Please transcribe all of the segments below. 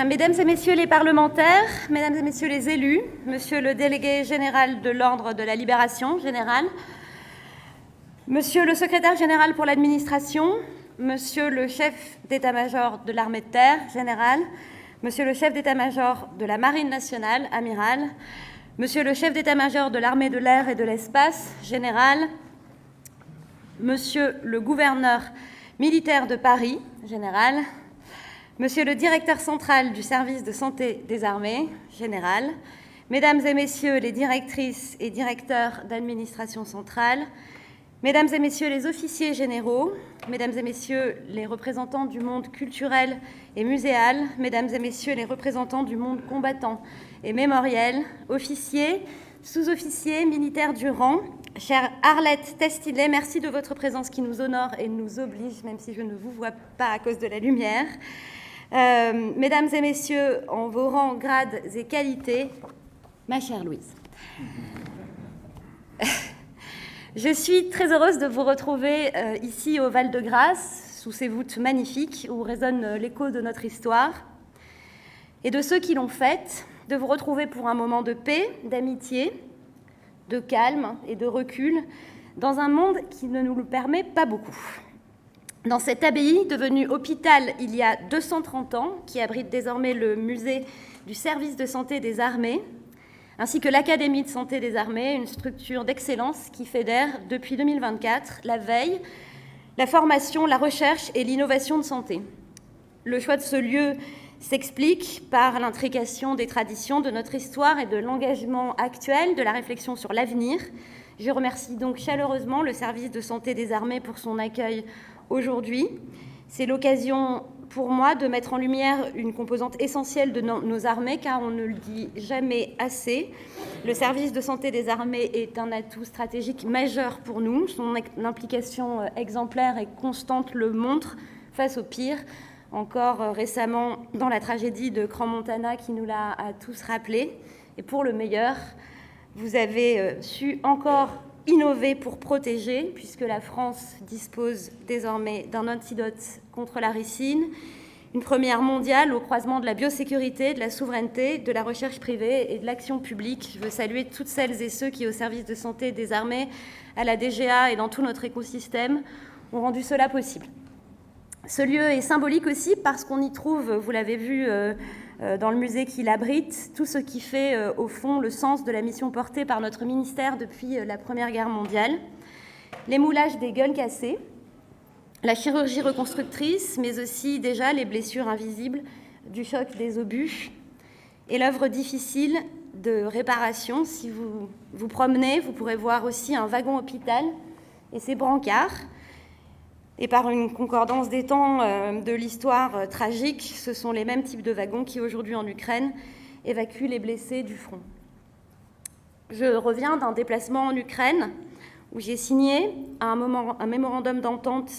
Mesdames et messieurs les parlementaires, mesdames et messieurs les élus, monsieur le délégué général de l'Ordre de la Libération générale, monsieur le secrétaire général pour l'administration, monsieur le chef d'état-major de l'armée de terre général, monsieur le chef d'état-major de la marine nationale amiral, monsieur le chef d'état-major de l'armée de l'air et de l'espace général, monsieur le gouverneur militaire de Paris général, monsieur le directeur central du service de santé des armées général, mesdames et messieurs les directrices et directeurs d'administration centrale, mesdames et messieurs les officiers généraux, mesdames et messieurs les représentants du monde culturel et muséal, mesdames et messieurs les représentants du monde combattant et mémoriel, officiers, sous-officiers, militaires du rang, chère Arlette Testillet, merci de votre présence qui nous honore et nous oblige, même si je ne vous vois pas à cause de la lumière. Mesdames et messieurs, en vos rangs, grades et qualités, ma chère Louise. Je suis très heureuse de vous retrouver ici au Val-de-Grâce, sous ces voûtes magnifiques où résonne l'écho de notre histoire, et de ceux qui l'ont faite, de vous retrouver pour un moment de paix, d'amitié, de calme et de recul, dans un monde qui ne nous le permet pas beaucoup. Dans cette abbaye, devenue hôpital il y a 230 ans, qui abrite désormais le musée du service de santé des armées, ainsi que l'Académie de santé des armées, une structure d'excellence qui fédère depuis 2024 la veille, la formation, la recherche et l'innovation de santé. Le choix de ce lieu s'explique par l'intrication des traditions de notre histoire et de l'engagement actuel de la réflexion sur l'avenir. Je remercie donc chaleureusement le service de santé des armées pour son accueil aujourd'hui. C'est l'occasion pour moi de mettre en lumière une composante essentielle de nos armées, car on ne le dit jamais assez. Le service de santé des armées est un atout stratégique majeur pour nous. Son implication exemplaire et constante le montre face au pire. Encore récemment, dans la tragédie de Crans-Montana qui nous l'a à tous rappelé. Et pour le meilleur, vous avez su encore innover pour protéger, puisque la France dispose désormais d'un antidote contre la ricine, une première mondiale au croisement de la biosécurité, de la souveraineté, de la recherche privée et de l'action publique. Je veux saluer toutes celles et ceux qui, au service de santé des armées, à la DGA et dans tout notre écosystème, ont rendu cela possible. Ce lieu est symbolique aussi parce qu'on y trouve, vous l'avez vu dans le musée qui l'abrite, tout ce qui fait au fond le sens de la mission portée par notre ministère depuis la Première Guerre mondiale. L'émoulage des gueules cassées, la chirurgie reconstructrice, mais aussi déjà les blessures invisibles du choc des obus et l'œuvre difficile de réparation. Si vous vous promenez, vous pourrez voir aussi un wagon hôpital et ses brancards. Et par une concordance des temps de l'histoire tragique, ce sont les mêmes types de wagons qui, aujourd'hui en Ukraine, évacuent les blessés du front. Je reviens d'un déplacement en Ukraine où j'ai signé un mémorandum d'entente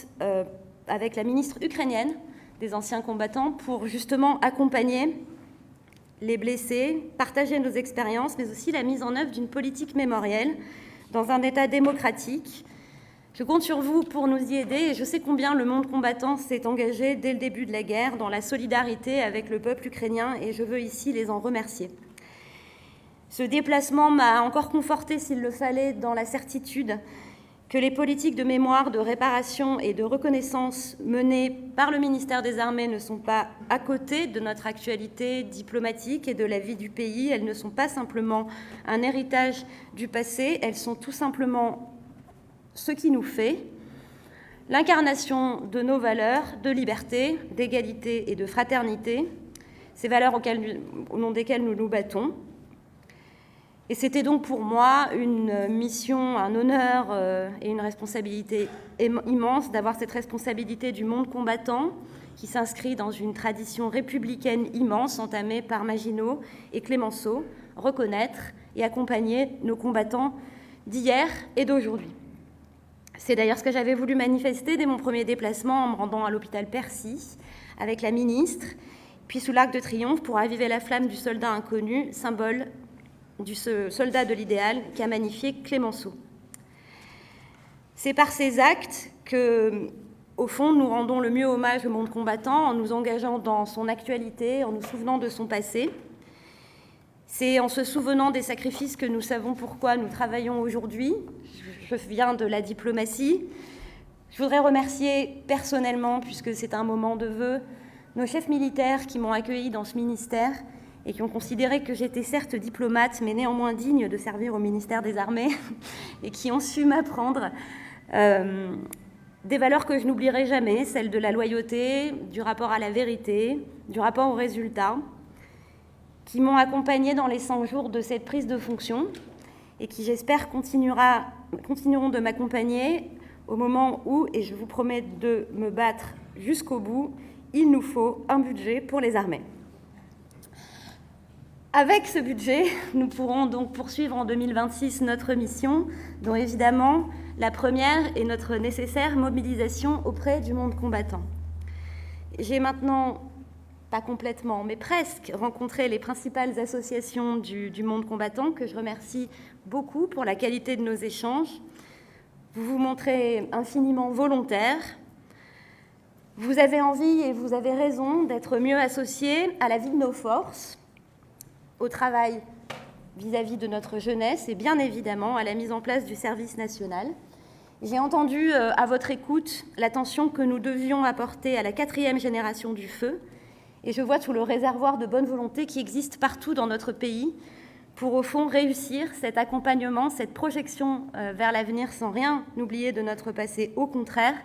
avec la ministre ukrainienne des anciens combattants pour justement accompagner les blessés, partager nos expériences, mais aussi la mise en œuvre d'une politique mémorielle dans un État démocratique. Je compte sur vous pour nous y aider et je sais combien le monde combattant s'est engagé dès le début de la guerre dans la solidarité avec le peuple ukrainien et je veux ici les en remercier. Ce déplacement m'a encore confortée, s'il le fallait, dans la certitude que les politiques de mémoire, de réparation et de reconnaissance menées par le ministère des Armées ne sont pas à côté de notre actualité diplomatique et de la vie du pays. Elles ne sont pas simplement un héritage du passé, elles sont tout simplement ce qui nous fait l'incarnation de nos valeurs de liberté, d'égalité et de fraternité, ces valeurs au nom desquelles nous nous battons. Et c'était donc pour moi une mission, un honneur et une responsabilité immense d'avoir cette responsabilité du monde combattant qui s'inscrit dans une tradition républicaine immense entamée par Maginot et Clémenceau, reconnaître et accompagner nos combattants d'hier et d'aujourd'hui. C'est d'ailleurs ce que j'avais voulu manifester dès mon premier déplacement en me rendant à l'hôpital Percy avec la ministre, puis sous l'Arc de Triomphe pour raviver la flamme du soldat inconnu, symbole du soldat de l'idéal qu'a magnifié Clémenceau. C'est par ces actes que Au fond, nous rendons le mieux hommage au monde combattant en nous engageant dans son actualité, en nous souvenant de son passé. C'est en se souvenant des sacrifices que nous savons pourquoi nous travaillons aujourd'hui. Je viens de la diplomatie. Je voudrais remercier personnellement, puisque c'est un moment de vœux, nos chefs militaires qui m'ont accueilli dans ce ministère et qui ont considéré que j'étais certes diplomate, mais néanmoins digne de servir au ministère des Armées, et qui ont su m'apprendre des valeurs que je n'oublierai jamais, celles de la loyauté, du rapport à la vérité, du rapport aux résultats, qui m'ont accompagnée dans les 100 jours de cette prise de fonction et qui, j'espère, continueront de m'accompagner au moment où, et je vous promets de me battre jusqu'au bout, il nous faut un budget pour les armées. Avec ce budget, nous pourrons donc poursuivre en 2026 notre mission, dont évidemment la première est notre nécessaire mobilisation auprès du monde combattant. J'ai maintenant, pas complètement, mais presque, rencontré les principales associations du monde combattant, que je remercie beaucoup pour la qualité de nos échanges. Vous vous montrez infiniment volontaires. Vous avez envie et vous avez raison d'être mieux associés à la vie de nos forces, au travail vis-à-vis de notre jeunesse et bien évidemment à la mise en place du service national. J'ai entendu à votre écoute l'attention que nous devions apporter à la 4e génération du feu et je vois tout le réservoir de bonne volonté qui existe partout dans notre pays pour au fond réussir cet accompagnement, cette projection vers l'avenir sans rien oublier de notre passé, au contraire,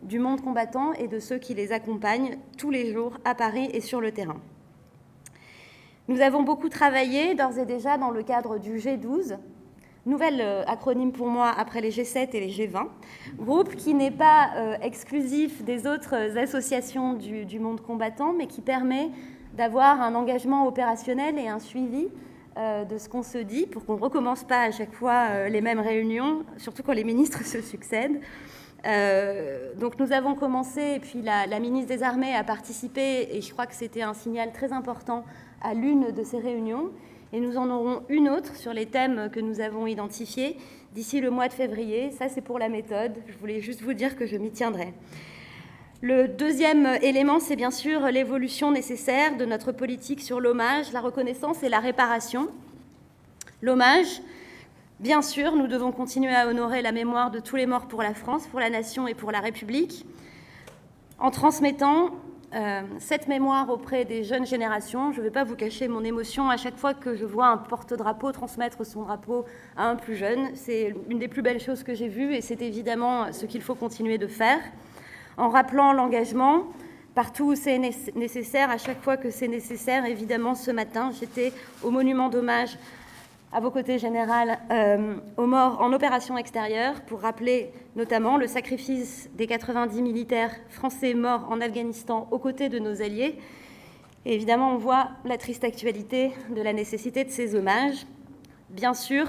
du monde combattant et de ceux qui les accompagnent tous les jours à Paris et sur le terrain. Nous avons beaucoup travaillé, d'ores et déjà, dans le cadre du G12, nouvel acronyme pour moi après les G7 et les G20, groupe qui n'est pas exclusif des autres associations du monde combattant, mais qui permet d'avoir un engagement opérationnel et un suivi de ce qu'on se dit, pour qu'on ne recommence pas à chaque fois les mêmes réunions, surtout quand les ministres se succèdent. Donc nous avons commencé, et puis la ministre des Armées a participé, et je crois que c'était un signal très important à l'une de ces réunions, et nous en aurons une autre sur les thèmes que nous avons identifiés d'ici le mois de février. Ça, c'est pour la méthode. Je voulais juste vous dire que je m'y tiendrai. Le deuxième élément, c'est bien sûr l'évolution nécessaire de notre politique sur l'hommage, la reconnaissance et la réparation. L'hommage, bien sûr, nous devons continuer à honorer la mémoire de tous les morts pour la France, pour la nation et pour la République, en transmettant cette mémoire auprès des jeunes générations. Je ne vais pas vous cacher mon émotion à chaque fois que je vois un porte-drapeau transmettre son drapeau à un plus jeune. C'est une des plus belles choses que j'ai vues et c'est évidemment ce qu'il faut continuer de faire, en rappelant l'engagement partout où c'est nécessaire, à chaque fois que c'est nécessaire. Évidemment, ce matin, j'étais au monument d'hommage à vos côtés, Général, aux morts en opération extérieure, pour rappeler notamment le sacrifice des 90 militaires français morts en Afghanistan aux côtés de nos alliés. Et évidemment, on voit la triste actualité de la nécessité de ces hommages. Bien sûr,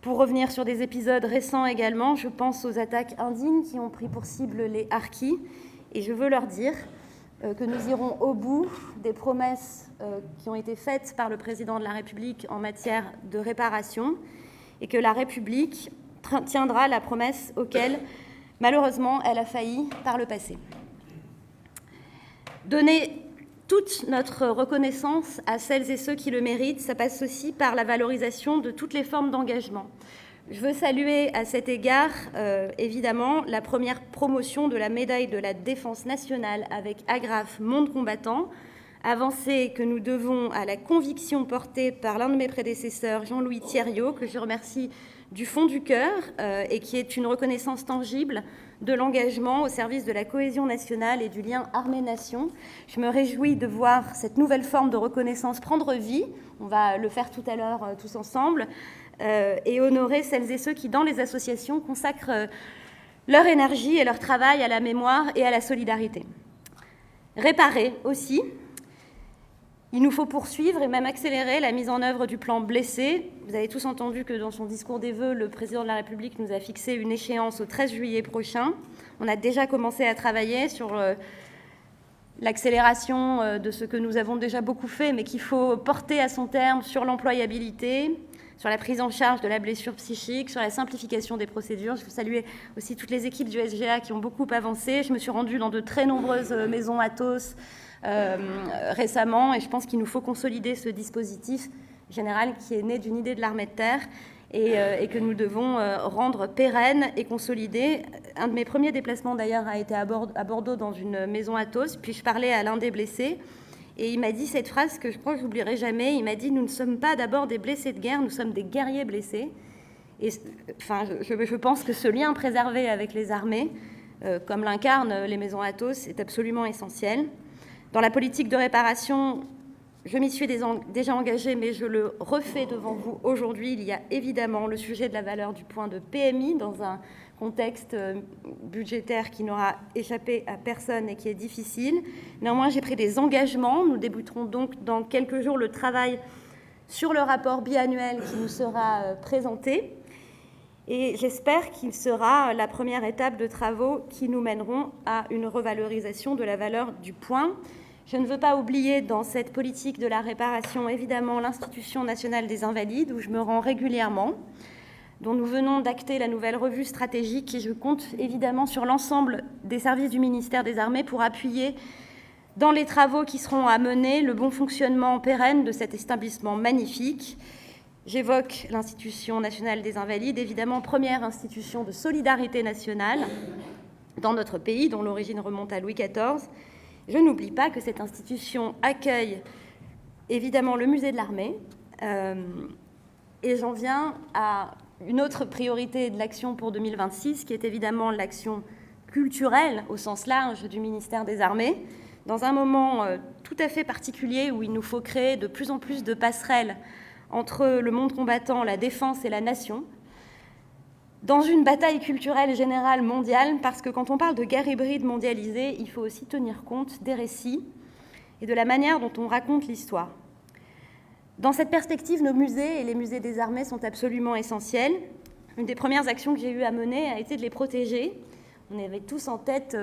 pour revenir sur des épisodes récents également, je pense aux attaques indignes qui ont pris pour cible les harkis, et je veux leur dire que nous irons au bout des promesses qui ont été faites par le président de la République en matière de réparation et que la République tiendra la promesse auquel, malheureusement, elle a failli par le passé. Donner toute notre reconnaissance à celles et ceux qui le méritent, ça passe aussi par la valorisation de toutes les formes d'engagement. Je veux saluer à cet égard, évidemment, la première promotion de la médaille de la Défense nationale avec agrafe Monde combattant, avancée que nous devons à la conviction portée par l'un de mes prédécesseurs, Jean-Louis Thierriot, que je remercie du fond du cœur, et qui est une reconnaissance tangible de l'engagement au service de la cohésion nationale et du lien armée-nation. Je me réjouis de voir cette nouvelle forme de reconnaissance prendre vie. On va le faire tout à l'heure tous ensemble, et honorer celles et ceux qui, dans les associations, consacrent leur énergie et leur travail à la mémoire et à la solidarité. Réparer aussi. Il nous faut poursuivre et même accélérer la mise en œuvre du plan blessé. Vous avez tous entendu que dans son discours des vœux, le président de la République nous a fixé une échéance au 13 juillet prochain. On a déjà commencé à travailler sur l'accélération de ce que nous avons déjà beaucoup fait, mais qu'il faut porter à son terme sur l'employabilité, sur la prise en charge de la blessure psychique, sur la simplification des procédures. Je veux saluer aussi toutes les équipes du SGA qui ont beaucoup avancé. Je me suis rendue dans de très nombreuses maisons Athos récemment, et je pense qu'il nous faut consolider ce dispositif général qui est né d'une idée de l'armée de terre et que nous devons rendre pérenne et consolider. Un de mes premiers déplacements d'ailleurs a été à Bordeaux dans une maison Athos, puis je parlais à l'un des blessés et il m'a dit cette phrase que je crois que je n'oublierai jamais. Il m'a dit « Nous ne sommes pas d'abord des blessés de guerre, nous sommes des guerriers blessés ». Et enfin, je pense que ce lien préservé avec les armées, comme l'incarnent les maisons Athos, est absolument essentiel. Dans la politique de réparation, je m'y suis déjà engagée, mais je le refais devant vous aujourd'hui. Il y a évidemment le sujet de la valeur du point de PMI dans un contexte budgétaire qui n'aura échappé à personne et qui est difficile. Néanmoins, j'ai pris des engagements. Nous débuterons donc dans quelques jours le travail sur le rapport biannuel qui nous sera présenté. Et j'espère qu'il sera la première étape de travaux qui nous mèneront à une revalorisation de la valeur du point. Je ne veux pas oublier dans cette politique de la réparation, évidemment, l'Institution nationale des Invalides, où je me rends régulièrement, dont nous venons d'acter la nouvelle revue stratégique, et je compte évidemment sur l'ensemble des services du ministère des Armées pour appuyer dans les travaux qui seront à mener le bon fonctionnement pérenne de cet établissement magnifique. J'évoque l'Institution nationale des Invalides, évidemment première institution de solidarité nationale dans notre pays, dont l'origine remonte à Louis XIV. Je n'oublie pas que cette institution accueille évidemment le musée de l'armée. Et j'en viens à une autre priorité de l'action pour 2026, qui est évidemment l'action culturelle au sens large du ministère des Armées, dans un moment tout à fait particulier où il nous faut créer de plus en plus de passerelles entre le monde combattant, la défense et la nation, dans une bataille culturelle générale mondiale, parce que quand on parle de guerre hybride mondialisée, il faut aussi tenir compte des récits et de la manière dont on raconte l'histoire. Dans cette perspective, nos musées et les musées des armées sont absolument essentiels. Une des premières actions que j'ai eu à mener a été de les protéger. On avait tous en tête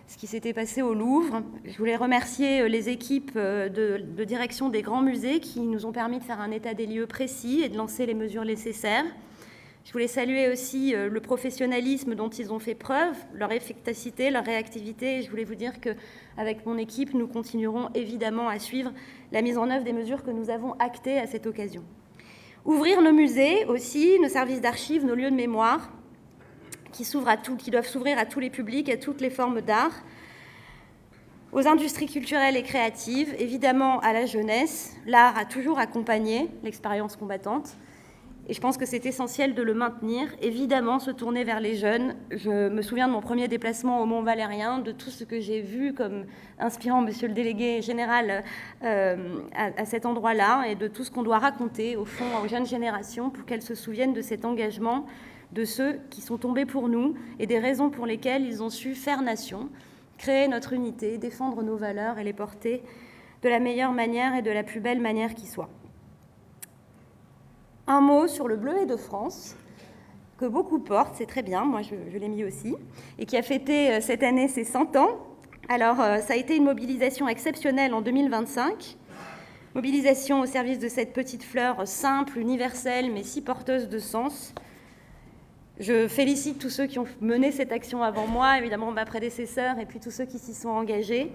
ce qui s'était passé au Louvre. Je voulais remercier les équipes de direction des grands musées qui nous ont permis de faire un état des lieux précis et de lancer les mesures nécessaires. Je voulais saluer aussi le professionnalisme dont ils ont fait preuve, leur efficacité, leur réactivité. Et je voulais vous dire qu'avec mon équipe, nous continuerons évidemment à suivre la mise en œuvre des mesures que nous avons actées à cette occasion. Ouvrir nos musées aussi, nos services d'archives, nos lieux de mémoire, qui doivent s'ouvrir à tous les publics, à toutes les formes d'art, aux industries culturelles et créatives, évidemment à la jeunesse. L'art a toujours accompagné l'expérience combattante. Et je pense que c'est essentiel de le maintenir, évidemment se tourner vers les jeunes. Je me souviens de mon premier déplacement au Mont-Valérien, de tout ce que j'ai vu comme inspirant monsieur le délégué général à cet endroit-là, et de tout ce qu'on doit raconter, au fond, aux jeunes générations pour qu'elles se souviennent de cet engagement de ceux qui sont tombés pour nous et des raisons pour lesquelles ils ont su faire nation, créer notre unité, défendre nos valeurs et les porter de la meilleure manière et de la plus belle manière qui soit. Un mot sur le Bleuet de France, que beaucoup portent, c'est très bien, moi je l'ai mis aussi, et qui a fêté cette année ses 100 ans. Alors, ça a été une mobilisation exceptionnelle en 2025, mobilisation au service de cette petite fleur simple, universelle, mais si porteuse de sens. Je félicite tous ceux qui ont mené cette action avant moi, évidemment ma prédécesseur, et puis tous ceux qui s'y sont engagés.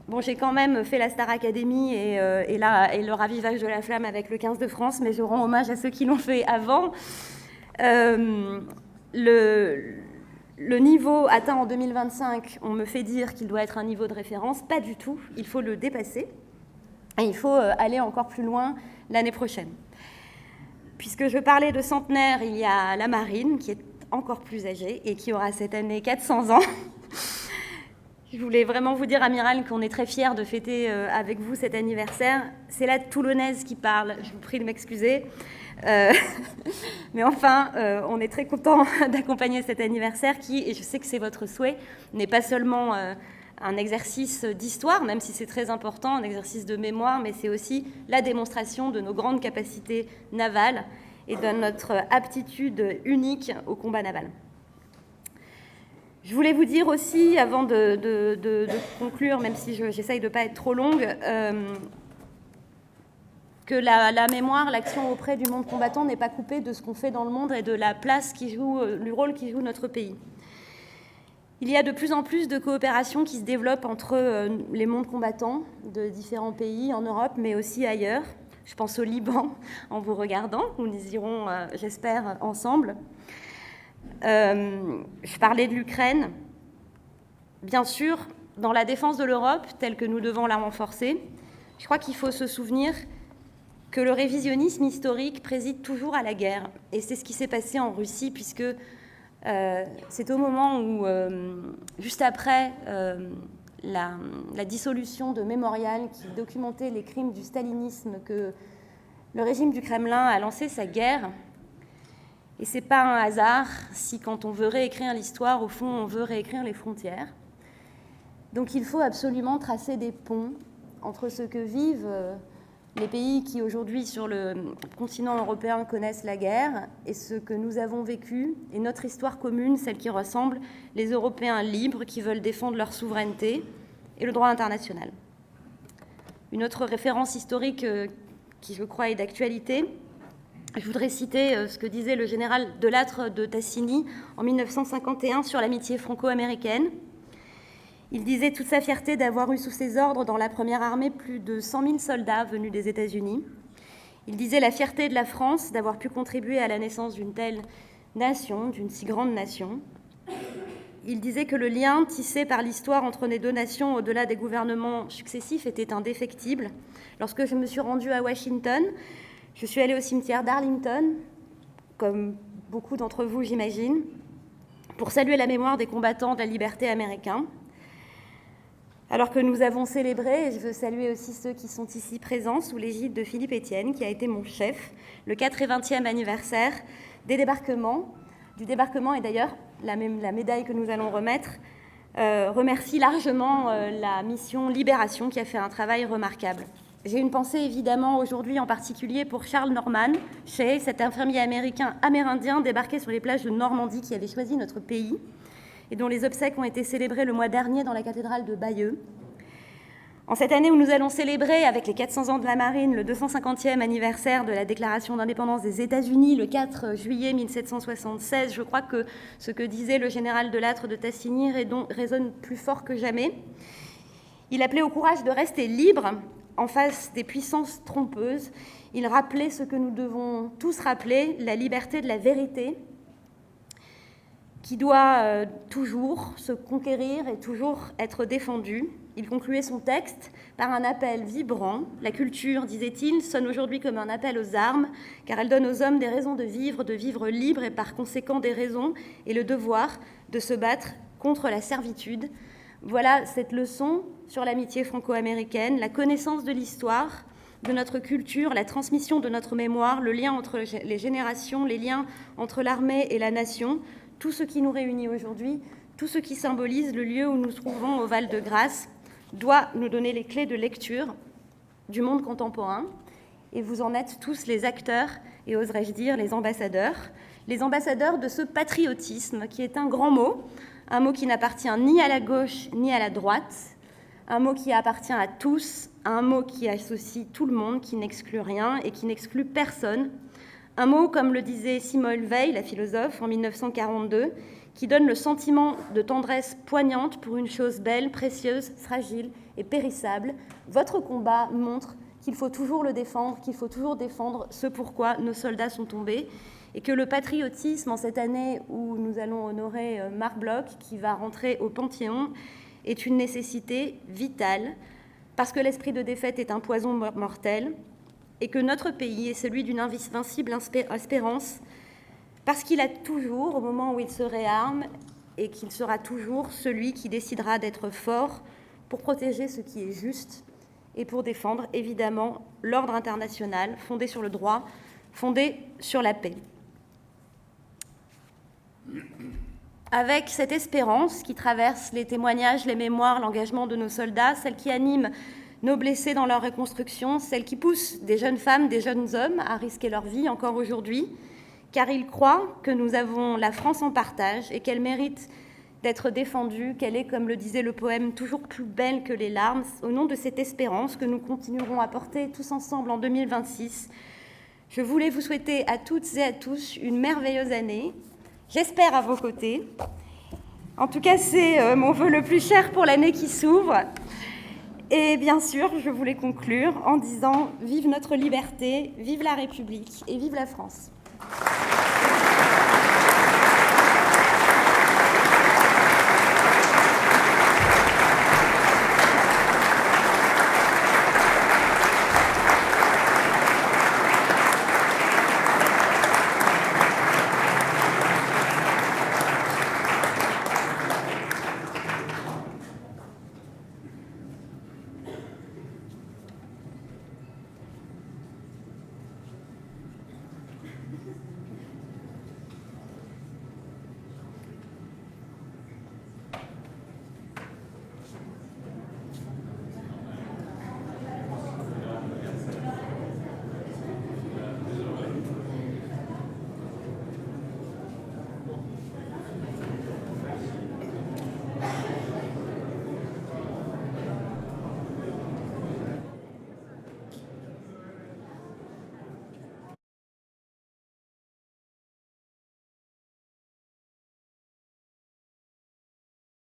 Bon, j'ai quand même fait la Star Academy et le ravivage de la flamme avec le 15 de France, mais je rends hommage à ceux qui l'ont fait avant. Le niveau atteint en 2025, on me fait dire qu'il doit être un niveau de référence. Pas du tout, il faut le dépasser. Et il faut aller encore plus loin l'année prochaine. Puisque je parlais de centenaire, il y a la marine, qui est encore plus âgée et qui aura cette année 400 ans. Je voulais vraiment vous dire, Amiral, qu'on est très fiers de fêter avec vous cet anniversaire. C'est la Toulonnaise qui parle, je vous prie de m'excuser. Mais enfin, on est très contents d'accompagner cet anniversaire qui, et je sais que c'est votre souhait, n'est pas seulement un exercice d'histoire, même si c'est très important, un exercice de mémoire, mais c'est aussi la démonstration de nos grandes capacités navales et de notre aptitude unique au combat naval. Je voulais vous dire aussi, avant de conclure, même si j'essaye de ne pas être trop longue, que la mémoire, l'action auprès du monde combattant n'est pas coupée de ce qu'on fait dans le monde et de la place du rôle qui joue notre pays. Il y a de plus en plus de coopération qui se développe entre les mondes combattants de différents pays en Europe, mais aussi ailleurs. Je pense au Liban en vous regardant, où nous irons, j'espère, ensemble. Je parlais de l'Ukraine. Bien sûr, dans la défense de l'Europe, telle que nous devons la renforcer, je crois qu'il faut se souvenir que le révisionnisme historique préside toujours à la guerre. Et c'est ce qui s'est passé en Russie, puisque c'est au moment où, juste après la dissolution de Mémorial, qui documentait les crimes du stalinisme, que le régime du Kremlin a lancé sa guerre. Et ce n'est pas un hasard si, quand on veut réécrire l'histoire, au fond, on veut réécrire les frontières. Donc il faut absolument tracer des ponts entre ce que vivent les pays qui, aujourd'hui, sur le continent européen, connaissent la guerre, et ce que nous avons vécu, et notre histoire commune, celle qui ressemble les Européens libres qui veulent défendre leur souveraineté et le droit international. Une autre référence historique qui, je crois, est d'actualité, je voudrais citer ce que disait le général Delattre de Tassigny en 1951 sur l'amitié franco-américaine. Il disait toute sa fierté d'avoir eu sous ses ordres dans la première armée plus de 100 000 soldats venus des États-Unis. Il disait la fierté de la France d'avoir pu contribuer à la naissance d'une telle nation, d'une si grande nation. Il disait que le lien tissé par l'histoire entre les deux nations au-delà des gouvernements successifs était indéfectible. Lorsque je me suis rendue à Washington, je suis allée au cimetière d'Arlington, comme beaucoup d'entre vous, j'imagine, pour saluer la mémoire des combattants de la liberté américains. Alors que nous avons célébré, et je veux saluer aussi ceux qui sont ici présents, sous l'égide de Philippe Etienne, qui a été mon chef, le 80e anniversaire du débarquement, et d'ailleurs la médaille que nous allons remettre remercie largement la mission Libération, qui a fait un travail remarquable. J'ai une pensée évidemment aujourd'hui en particulier pour Charles Norman, cet infirmier amérindien débarqué sur les plages de Normandie qui avait choisi notre pays et dont les obsèques ont été célébrées le mois dernier dans la cathédrale de Bayeux. En cette année où nous allons célébrer, avec les 400 ans de la Marine, le 250e anniversaire de la déclaration d'indépendance des États-Unis, le 4 juillet 1776, je crois que ce que disait le général Delattre de Tassigny résonne plus fort que jamais. Il appelait au courage de rester libre en face des puissances trompeuses. Il rappelait ce que nous devons tous rappeler, la liberté de la vérité, qui doit toujours se conquérir et toujours être défendue. Il concluait son texte par un appel vibrant. La culture, disait-il, sonne aujourd'hui comme un appel aux armes, car elle donne aux hommes des raisons de vivre libres et par conséquent des raisons et le devoir de se battre contre la servitude. Voilà cette leçon sur l'amitié franco-américaine, la connaissance de l'histoire, de notre culture, la transmission de notre mémoire, le lien entre les générations, les liens entre l'armée et la nation, tout ce qui nous réunit aujourd'hui, tout ce qui symbolise le lieu où nous nous trouvons au Val-de-Grâce, doit nous donner les clés de lecture du monde contemporain. Et vous en êtes tous les acteurs, et oserais-je dire les ambassadeurs de ce patriotisme qui est un grand mot, un mot qui n'appartient ni à la gauche ni à la droite, un mot qui appartient à tous, un mot qui associe tout le monde, qui n'exclut rien et qui n'exclut personne. Un mot, comme le disait Simone Weil, la philosophe, en 1942, qui donne le sentiment de tendresse poignante pour une chose belle, précieuse, fragile et périssable. Votre combat montre qu'il faut toujours le défendre, qu'il faut toujours défendre ce pourquoi nos soldats sont tombés, et que le patriotisme, en cette année où nous allons honorer Marc Bloch, qui va rentrer au Panthéon, est une nécessité vitale, parce que l'esprit de défaite est un poison mortel, et que notre pays est celui d'une invincible espérance, parce qu'il a toujours, au moment où il se réarme, et qu'il sera toujours celui qui décidera d'être fort pour protéger ce qui est juste et pour défendre, évidemment, l'ordre international fondé sur le droit, fondé sur la paix. Avec cette espérance qui traverse les témoignages, les mémoires, l'engagement de nos soldats, celle qui anime nos blessés dans leur reconstruction, celle qui pousse des jeunes femmes, des jeunes hommes à risquer leur vie encore aujourd'hui, car ils croient que nous avons la France en partage et qu'elle mérite d'être défendue, qu'elle est, comme le disait le poème, toujours plus belle que les larmes, au nom de cette espérance que nous continuerons à porter tous ensemble en 2026. Je voulais vous souhaiter à toutes et à tous une merveilleuse année, j'espère à vos côtés. En tout cas, c'est mon vœu le plus cher pour l'année qui s'ouvre. Et bien sûr, je voulais conclure en disant « Vive notre liberté, vive la République et vive la France ».